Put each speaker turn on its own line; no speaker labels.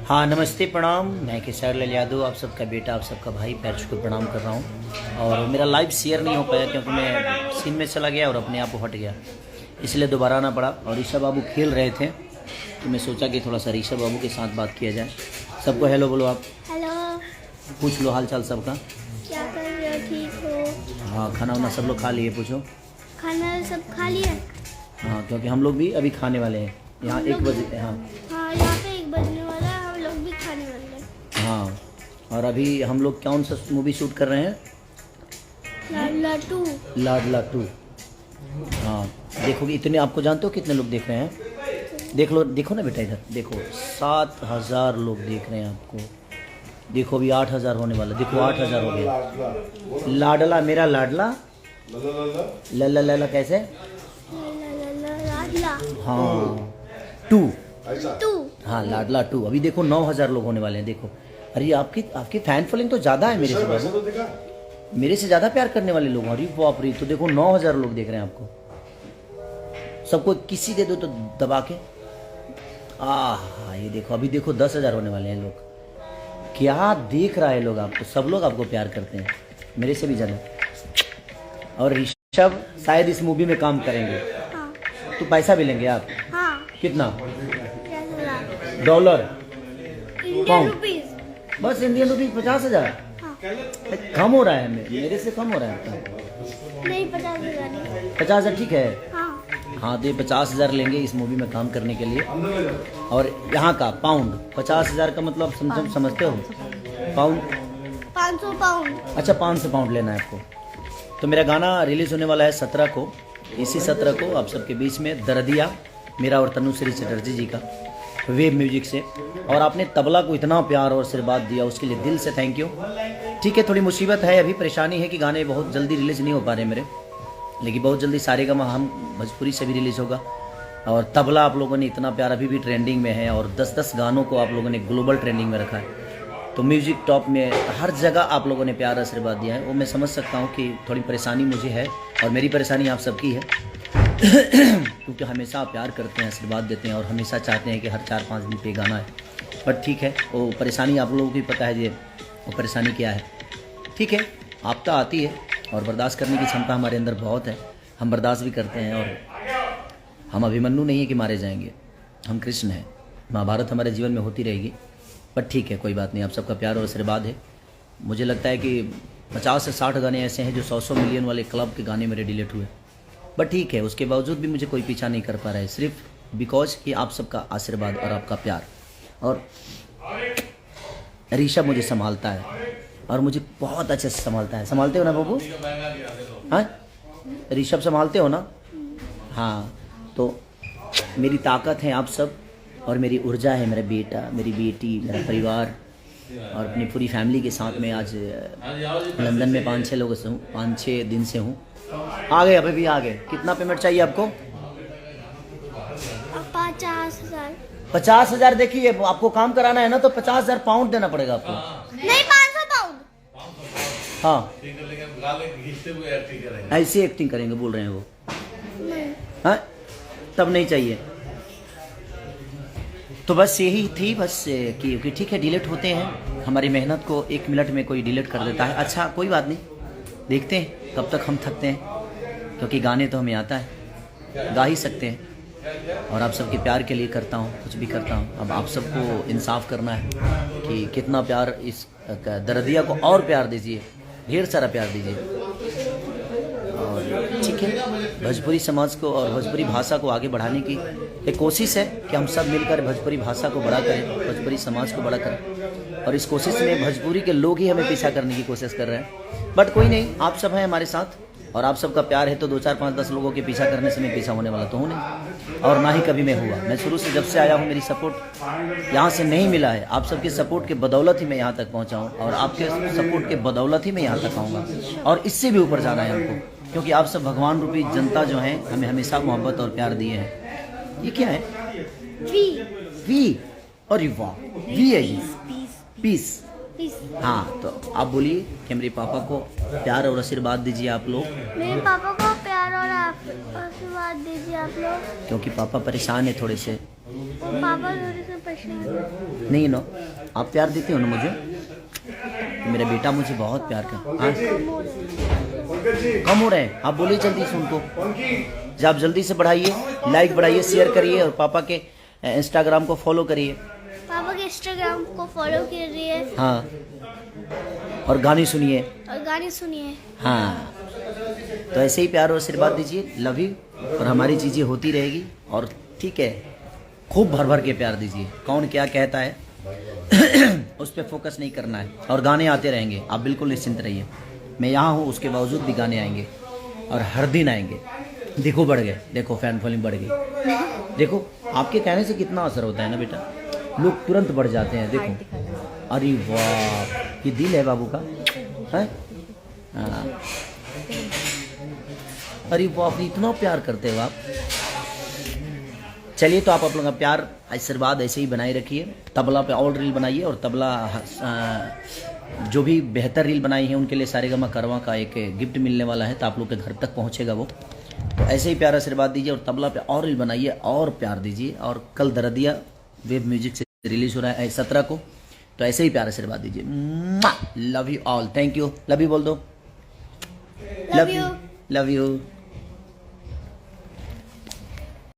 हाँ नमस्ते प्रणाम। मैं केसर लाल यादव, आप सबका बेटा, आप सबका भाई, पैर छू के प्रणाम कर रहा हूँ। और मेरा लाइव शेयर नहीं हो पाया क्योंकि मैं सीन में चला गया और अपने आप वो हट गया, इसलिए दोबारा आना पड़ा। और ऋषभ बाबू खेल रहे थे तो मैं सोचा कि थोड़ा सा ऋषभ बाबू के साथ बात किया जाए। सबको हेलो बोलो आप।
हेलो।
पूछ लो हाल चाल सबका।
क्या कर रहे हो? ठीक हो?
हाँ खाना वाना सब लोग खा लिए? पूछो।
खाना सब खा लिया?
हाँ क्योंकि हम लोग भी अभी खाने वाले हैं। यहाँ 1 बजे। हाँ
हाँ, यहाँ पे 1 बजने वाला है, हम लोग भी खाने वाले हैं।
हाँ, और अभी हम लोग कौन सा मूवी शूट कर रहे हैं?
लाडला 2।
लाडला 2। हाँ देखोगे, इतने आपको जानते हो कितने लोग देख रहे हैं? देख लो, देखो ना बेटा इधर देखो, 7000 लोग देख रहे हैं आपको। देखो अभी 8000 होने वाला, देखो 8000 हो गया। लाडला मेरा लाडला, लल्ला लल्ला कैसे?
लाडला
हाँ 2।
2।
हाँ लाडला 2। अभी देखो 9000 लोग होने वाले हैं। देखो अरे आपकी फैन फॉलोइंग तो ज़्यादा है मेरे से बाबू, मेरे से ज़्यादा प्यार करने वाले लोग। अरे बाप रे, तो देखो 9000 लोग देख रहे हैं आपको। सबको किसी दे दो तो दबा के। ये देखो अभी देखो 10,000 होने वाले हैं लोग। क्या देख रहा है लोग आपको, सब लोग आपको प्यार करते हैं मेरे से भी ज़्यादा। और ऋषभ शायद इस मूवी में काम करेंगे।
हाँ।
तो पैसा भी लेंगे आप?
हाँ।
कितना?
$10,000
डॉलर?
Indian
pound?
रुपीज।
बस इंडियन रुपीज 50,000?
हाँ।
कम हो रहा है, मेरे से कम हो रहा है।
नहीं, 50,000 नहीं।
50,000 ठीक है।
हाँ।
हाँ तो ये 50,000 लेंगे इस मूवी में काम करने के लिए। और यहाँ का पाउंड 50,000 का मतलब समझते हो? Pound
500 pound.
अच्छा 500 पाउंड लेना है आपको। तो मेरा गाना रिलीज होने वाला है 17 को। इसी 17 को आप सबके बीच में दर्दिया, मेरा और तनुश्री चटर्जी जी का, वेब म्यूजिक से। और आपने तबला को इतना प्यार और आशीर्वाद दिया, उसके लिए दिल से थैंक यू। ठीक है, थोड़ी मुसीबत है, अभी परेशानी है कि गाने बहुत जल्दी रिलीज नहीं हो पा रहे मेरे, लेकिन बहुत जल्दी सारेगामा हम भोजपुरी से भी रिलीज़ होगा। और तबला आप लोगों ने इतना प्यार, अभी भी ट्रेंडिंग में है, और 10-10 गानों को आप लोगों ने ग्लोबल ट्रेंडिंग में रखा है। तो म्यूजिक टॉप में हर जगह आप लोगों ने प्यार आशीर्वाद दिया है। वो मैं समझ सकता हूँ कि थोड़ी परेशानी मुझे है, और मेरी परेशानी आप सबकी है क्योंकि हमेशा आप प्यार करते हैं, आशीर्वाद देते हैं, और हमेशा चाहते हैं कि हर 4-5 दिन पे गाना है। बट ठीक है, वो परेशानी आप लोगों को भी पता है, ये वो परेशानी क्या है। ठीक है, आपदा आती है और बर्दाश्त करने की क्षमता हमारे अंदर बहुत है, हम बर्दाश्त भी करते हैं। और हम अभिमन्यु नहीं है कि मारे जाएंगे, हम कृष्ण हैं। महाभारत हमारे जीवन में होती रहेगी। बट ठीक है, कोई बात नहीं, आप सबका प्यार और आशीर्वाद है। मुझे लगता है कि 50 से 60 गाने ऐसे हैं जो 100 मिलियन वाले क्लब के गाने मेरे डिलीट हुए। बट ठीक है, उसके बावजूद भी मुझे कोई पीछा नहीं कर पा रहा है, सिर्फ बिकॉज कि आप सबका आशीर्वाद और आपका प्यार। और ऋषभ मुझे संभालता है, और मुझे बहुत अच्छे से संभालता है। संभालते हो ना बाबू? हाँ ऋषभ संभालते हो ना? हाँ, तो मेरी ताकत है आप सब, और मेरी ऊर्जा है मेरा बेटा, मेरी बेटी, मेरा परिवार, और अपनी पूरी फैमिली के साथ में आज लंदन में 5-6 लोगों से हूँ, 5-6 दिन से हूँ। आ गए, अभी भी आ गए। कितना पेमेंट चाहिए आपको?
50,000।
50,000। देखिए आपको काम कराना है ना, तो 50,000 पाउंड देना पड़ेगा आपको।
नहीं, 500 पाउंड।
हाँ ऐसी एक्टिंग करेंगे बोल रहे हैं वो। हाँ तब नहीं चाहिए। तो बस यही थी, बस कि ठीक है, डिलीट होते हैं। हमारी मेहनत को 1 मिनट में कोई डिलीट कर देता है। अच्छा कोई बात नहीं, देखते हैं कब तक हम थकते हैं, क्योंकि गाने तो हमें आता है, गा ही सकते हैं। और आप सबके प्यार के लिए करता हूँ, कुछ भी करता हूँ। अब आप सबको इंसाफ करना है कि कितना प्यार, इस दर्दिया को और प्यार दीजिए, ढेर सारा प्यार दीजिए। और ठीक है, भोजपुरी समाज को और भोजपुरी भाषा को आगे बढ़ाने की एक कोशिश है कि हम सब मिलकर भोजपुरी भाषा को बड़ा करें, भोजपुरी समाज को बड़ा करें। और इस कोशिश में भोजपुरी के लोग ही हमें पीछा करने की कोशिश कर रहे हैं। बट कोई नहीं, आप सब हैं हमारे साथ, और आप सबका प्यार है तो 2, 4, 5, 10 लोगों के पीछा करने से मैं पीछा होने वाला तो हूँ नहीं, और ना ही कभी मैं हुआ। मैं शुरू से जब से आया हूँ, मेरी सपोर्ट यहाँ से नहीं मिला है। आप सबके सपोर्ट के बदौलत ही मैं यहाँ तक पहुँचा हूँ, और आपके सपोर्ट के बदौलत ही मैं यहाँ तक आऊँगा, और इससे भी ऊपर जाना है हमको, क्योंकि आप सब भगवान रूपी जनता जो है हमें हमेशा मोहब्बत और प्यार दिए हैं। ये क्या है? वी। अरे वाह, वी है ये, पीस। हाँ तो आप बोलिए कि मेरे पापा को प्यार और आशीर्वाद दीजिए आप लोग।
मेरे पापा को प्यार और आशीर्वाद दीजिए आप लोग,
क्योंकि पापा परेशान है थोड़े से।
वो पापा थोड़े से परेशान।
नहीं नो, आप प्यार देते हो ना मुझे, तो मेरा बेटा मुझे बहुत प्यार कर। हाँ
कम हो रहे हैं।
कम हो रहे हैं, आप बोलिए जल्दी से उनको, जब आप जल्दी से बढ़ाइए, लाइक बढ़ाइए, शेयर करिए और पापा के इंस्टाग्राम को फॉलो करिए।
पापा के इंस्टाग्राम को फॉलो कीजिए
हाँ, और गाने सुनिए।
और गाने सुनिए।
हाँ, तो ऐसे ही प्यार और आशीर्वाद दीजिए। Love you. और हमारी चीज़ें होती रहेगी, और ठीक है, खूब भर भर के प्यार दीजिए। कौन क्या कहता है उस पर फोकस नहीं करना है, और गाने आते रहेंगे, आप बिल्कुल निश्चिंत रहिए। मैं यहाँ हूँ, उसके बावजूद भी गाने आएंगे, और हर दिन आएंगे। देखो बढ़ गए, देखो फैन फॉलोइंग बढ़ गई। देखो आपके कहने से कितना असर होता है ना बेटा, लोग तुरंत बढ़ जाते हैं। देखो, अरे वाह, ये दिल है बाबू का है। हाँ, अरे बाप रे, इतना प्यार करते हो आप। चलिए, तो आप लोगों का प्यार आशीर्वाद ऐसे ही बनाए रखिए। तबला पे और रील बनाइए, और तबला जो भी बेहतर रील बनाई है उनके लिए सारेगामा करवा का एक गिफ्ट मिलने वाला है, तो आप लोग के घर तक पहुंचेगा वो। तो ऐसे ही प्यार आशीर्वाद दीजिए, और तबला पे और रील बनाइए और प्यार दीजिए। और कल दरदिया वेब म्यूजिक से रिलीज हो रहा है 17 को, तो ऐसे ही प्यार आशीर्वाद दीजिए। Love you all, thank you. Love you बोल दो।
Love you.
Love you.